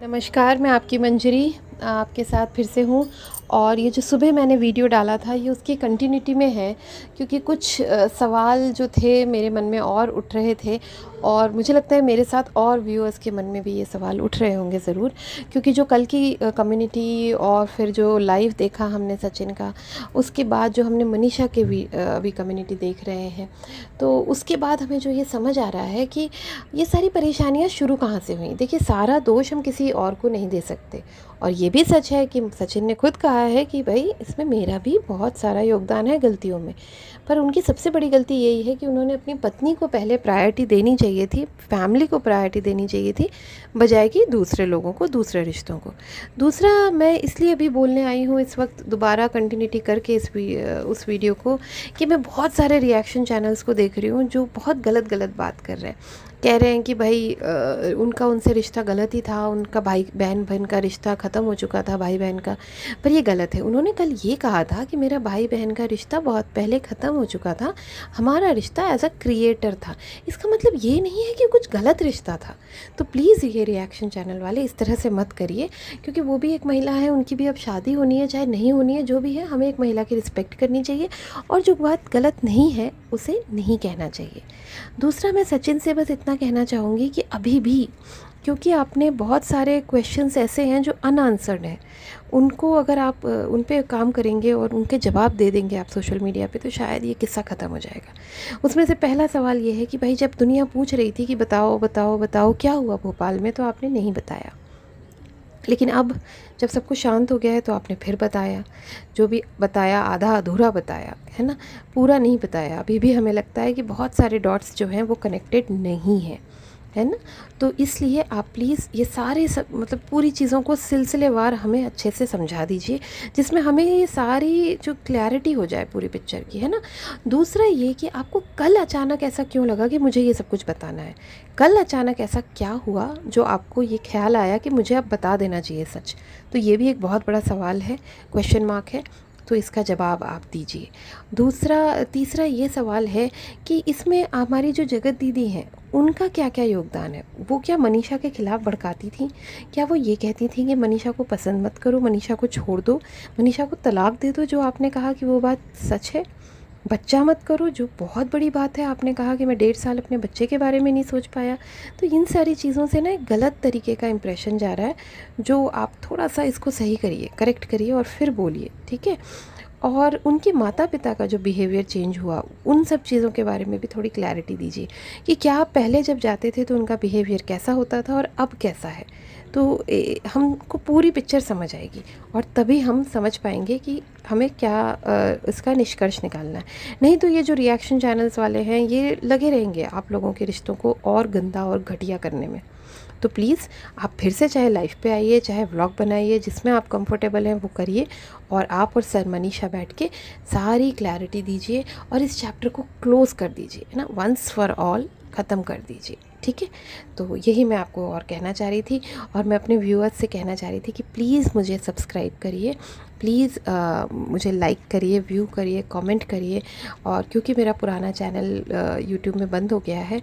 नमस्कार, मैं आपकी मंजरी आपके साथ फिर से हूँ। और ये जो सुबह मैंने वीडियो डाला था ये उसकी कंटिन्यूटी में है, क्योंकि कुछ सवाल जो थे मेरे मन में और उठ रहे थे, और मुझे लगता है मेरे साथ और व्यूअर्स के मन में भी ये सवाल उठ रहे होंगे ज़रूर। क्योंकि जो कल की कम्युनिटी और फिर जो लाइव देखा हमने सचिन का, उसके बाद जो हमने मनीषा के भी अभी कम्युनिटी देख रहे हैं, तो उसके बाद हमें जो ये समझ आ रहा है कि ये सारी परेशानियाँ शुरू कहाँ से हुई। देखिए, सारा दोष हम किसी और को नहीं दे सकते, और ये भी सच है कि सचिन ने खुद कहा है कि भाई इसमें मेरा भी बहुत सारा योगदान है गलतियों में। पर उनकी सबसे बड़ी गलती यही है कि उन्होंने अपनी पत्नी को पहले प्रायोरिटी देनी चाहिए थी, फैमिली को प्रायोरिटी देनी चाहिए थी, बजाय कि दूसरे लोगों को, दूसरे रिश्तों को। दूसरा, मैं इसलिए अभी बोलने आई हूँ इस वक्त दोबारा कंटिन्यूटी करके उस वीडियो को, कि मैं बहुत सारे रिएक्शन चैनल्स को देख रही हूँ जो बहुत गलत गलत बात कर रहे हैं। कह रहे हैं कि भाई उनका उनसे रिश्ता गलत ही था, उनका भाई बहन का रिश्ता ख़त्म हो चुका था, भाई बहन का। पर ये गलत है। उन्होंने कल ये कहा था कि मेरा भाई बहन का रिश्ता बहुत पहले ख़त्म हो चुका था, हमारा रिश्ता एज अ क्रिएटर था। इसका मतलब ये नहीं है कि कुछ गलत रिश्ता था। तो प्लीज़ ये रिएक्शन चैनल वाले इस तरह से मत करिए, क्योंकि वो भी एक महिला है, उनकी भी अब शादी होनी है, चाहे नहीं होनी है, जो भी है, हमें एक महिला की रिस्पेक्ट करनी चाहिए, और जो बात गलत नहीं है उसे नहीं कहना चाहिए। दूसरा, मैं सचिन से बस इतना कहना चाहूँगी कि अभी भी, क्योंकि आपने बहुत सारे क्वेश्चंस ऐसे हैं जो अनआंसर्ड हैं, उनको अगर आप उन पे काम करेंगे और उनके जवाब दे देंगे आप सोशल मीडिया पे, तो शायद ये किस्सा ख़त्म हो जाएगा। उसमें से पहला सवाल ये है कि भाई, जब दुनिया पूछ रही थी कि बताओ बताओ बताओ क्या हुआ भोपाल में, तो आपने नहीं बताया। लेकिन अब जब सब कुछ शांत हो गया है तो आपने फिर बताया। जो भी बताया आधा अधूरा बताया है ना, पूरा नहीं बताया। अभी भी हमें लगता है कि बहुत सारे डॉट्स जो हैं वो कनेक्टेड नहीं हैं, है ना। तो इसलिए आप प्लीज़ ये सारे मतलब पूरी चीज़ों को सिलसिलेवार हमें अच्छे से समझा दीजिए, जिसमें हमें ये सारी जो क्लैरिटी हो जाए पूरी पिक्चर की, है ना। दूसरा ये कि आपको कल अचानक ऐसा क्यों लगा कि मुझे ये सब कुछ बताना है। कल अचानक ऐसा क्या हुआ जो आपको ये ख्याल आया कि मुझे अब बता देना चाहिए सच। तो ये भी एक बहुत बड़ा सवाल है, क्वेश्चन मार्क है। तो इसका जवाब आप दीजिए। तीसरा ये सवाल है कि इसमें हमारी जो जगत दीदी हैं, उनका क्या क्या योगदान है। वो क्या मनीषा के खिलाफ़ भड़काती थी? क्या वो ये कहती थी कि मनीषा को पसंद मत करो, मनीषा को छोड़ दो, मनीषा को तलाक दे दो, जो आपने कहा कि वो बात सच है? बच्चा मत करो, जो बहुत बड़ी बात है, आपने कहा कि मैं 1.5 साल अपने बच्चे के बारे में नहीं सोच पाया। तो इन सारी चीज़ों से ना एक गलत तरीके का इंप्रेशन जा रहा है, जो आप थोड़ा सा इसको सही करिए, करेक्ट करिए और फिर बोलिए, ठीक है। और उनके माता पिता का जो बिहेवियर चेंज हुआ, उन सब चीज़ों के बारे में भी थोड़ी क्लैरिटी दीजिए, कि क्या आप पहले जब जाते थे तो उनका बिहेवियर कैसा होता था और अब कैसा है। तो हमको पूरी पिक्चर समझ आएगी, और तभी हम समझ पाएंगे कि हमें क्या इसका निष्कर्ष निकालना है। नहीं तो ये जो रिएक्शन चैनल्स वाले हैं, ये लगे रहेंगे आप लोगों के रिश्तों को और गंदा और घटिया करने में। तो प्लीज़ आप फिर से चाहे लाइव पे आइए, चाहे व्लॉग बनाइए, जिसमें आप कंफर्टेबल हैं वो करिए, और आप और सर मनीषा बैठ के सारी क्लैरिटी दीजिए और इस चैप्टर को क्लोज़ कर दीजिए, है ना, वंस फॉर ऑल ख़त्म कर दीजिए, ठीक है। तो यही मैं आपको और कहना चाह रही थी, और मैं अपने व्यूअर्स से कहना चाह रही थी कि प्लीज़ मुझे सब्सक्राइब करिए, प्लीज़ मुझे लाइक करिए, व्यू करिए, कमेंट करिए। और क्योंकि मेरा पुराना चैनल यूट्यूब में बंद हो गया है,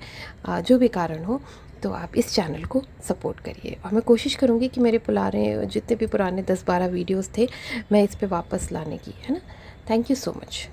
जो भी कारण हो, तो आप इस चैनल को सपोर्ट करिए। और मैं कोशिश करूँगी कि मेरे पुराने जितने भी पुराने 10-12 वीडियोस थे, मैं इस पे वापस लाने की, है ना। Thank you so much.